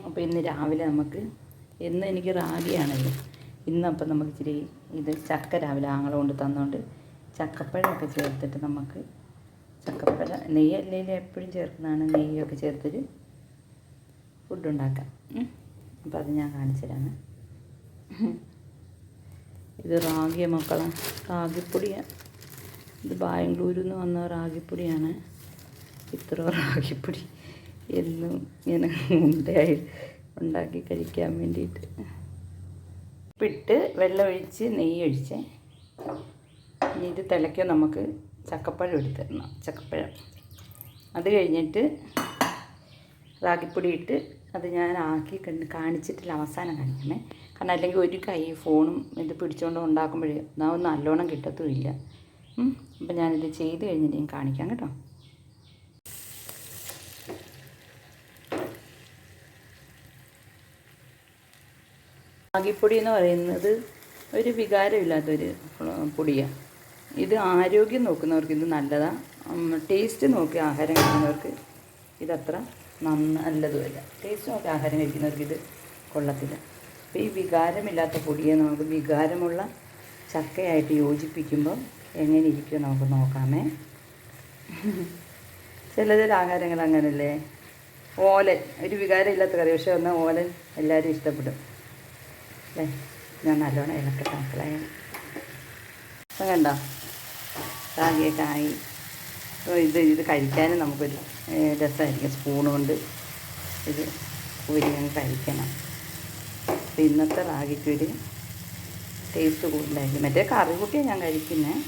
അപ്പോൾ ഇന്ന് രാവിലെ നമുക്ക് എന്നും എനിക്ക് റാഗിയാണല്ലോ. ഇന്നപ്പം നമുക്ക് ഇച്ചിരി ഇത് ചക്ക രാവിലെ ആങ്ങള കൊണ്ട് തന്നുകൊണ്ട് ചക്കപ്പഴമൊക്കെ ചേർത്തിട്ട് നമുക്ക് ചക്കപ്പഴം നെയ്യല്ലേലും എപ്പോഴും ചേർക്കുന്നതാണ്, നെയ്യൊക്കെ ചേർത്തിട്ട് ഫുഡ് ഉണ്ടാക്കാം. അപ്പോൾ അത് ഞാൻ കാണിച്ചു തരാണ്. ഇത് റാഗിയ മക്കളെ, റാഗിപ്പൊടിയാണ്. ഇത് ബാംഗ്ലൂരിൽ നിന്ന് വന്ന റാഗിപ്പൊടിയാണ്. ഇത്ര റാഗിപ്പൊടി എന്നും ഇങ്ങനെ മുണ്ടയായി ഉണ്ടാക്കി കഴിക്കാൻ വേണ്ടിയിട്ട്. ഉപ്പിട്ട് വെള്ളം ഒഴിച്ച് നെയ്യ് ഒഴിച്ച് ഇനി ഇത് തിളയ്ക്കാൻ നമുക്ക് ചക്കപ്പഴം എടുത്തിടണം. ചക്കപ്പഴം അത് കഴിഞ്ഞിട്ട് റാഗിപ്പൊടി ഇട്ട് അത് ഞാൻ ആക്കി കാണിച്ചിട്ടില്ല, അവസാനം കാണിക്കണേ. കാരണം അല്ലെങ്കിൽ ഒരു കൈ ഫോണും ഇത് പിടിച്ചുകൊണ്ട് ഉണ്ടാക്കുമ്പോഴേ ഒന്നും നല്ലോണം കിട്ടത്തുമില്ല. അപ്പം ഞാനിത് ചെയ്ത് കഴിഞ്ഞിട്ട് ഞാൻ കാണിക്കാം കേട്ടോ. റാഗിപ്പൊടി എന്ന് പറയുന്നത് ഒരു വികാരമില്ലാത്തൊരു പൊടിയാണ്. ഇത് ആരോഗ്യം നോക്കുന്നവർക്ക് ഇത് നല്ലതാണ്. ടേസ്റ്റ് നോക്കി ആഹാരം കഴിക്കുന്നവർക്ക് ഇതത്ര നല്ലതുമല്ല. ടേസ്റ്റ് നോക്കി ആഹാരം കഴിക്കുന്നവർക്ക് ഇത് കൊള്ളത്തില്ല. അപ്പോൾ ഈ വികാരമില്ലാത്ത പൊടിയെ നമുക്ക് വികാരമുള്ള ചക്കയായിട്ട് യോജിപ്പിക്കുമ്പോൾ എങ്ങനെ ഇരിക്കും നമുക്ക് നോക്കാമേ. ചില ആഹാരങ്ങൾ അങ്ങനല്ലേ. ഓലൻ ഒരു വികാരമില്ലാത്ത കറി, പക്ഷെ എന്നാൽ ഓലൻ എല്ലാവരും ഇഷ്ടപ്പെടും അല്ലേ. ഞാൻ നല്ലോണം ഇളക്കട്ടെ മക്കളെ. അപ്പം കണ്ടോ റാഗിയൊക്കെ ആയി. അപ്പോൾ ഇത് കഴിക്കാനും നമുക്കൊരു രസമായിരിക്കും. സ്പൂൺ കൊണ്ട് ഇത് കോരി അങ്ങ് കഴിക്കണം. അപ്പോൾ ഇന്നത്തെ റാഗിക്കൊരു ടേസ്റ്റ് കൂടുതലായിരിക്കും. മറ്റേ കറി കൂട്ടിയാണ് ഞാൻ കഴിക്കുന്നത്,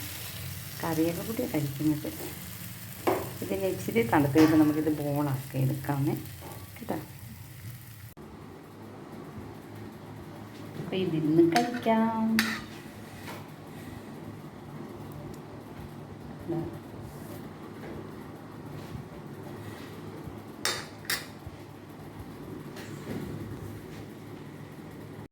കറിയൊക്കെ കൂട്ടിയാണ് കഴിക്കുന്നത്. ഇതിന് ഇച്ചിരി തണുത്ത് കഴിയുമ്പോൾ നമുക്കിത് ബോളാക്കി എടുക്കാമേ കേട്ടോ. അപ്പോൾ ഇതിന്ന് കഴിക്കാം.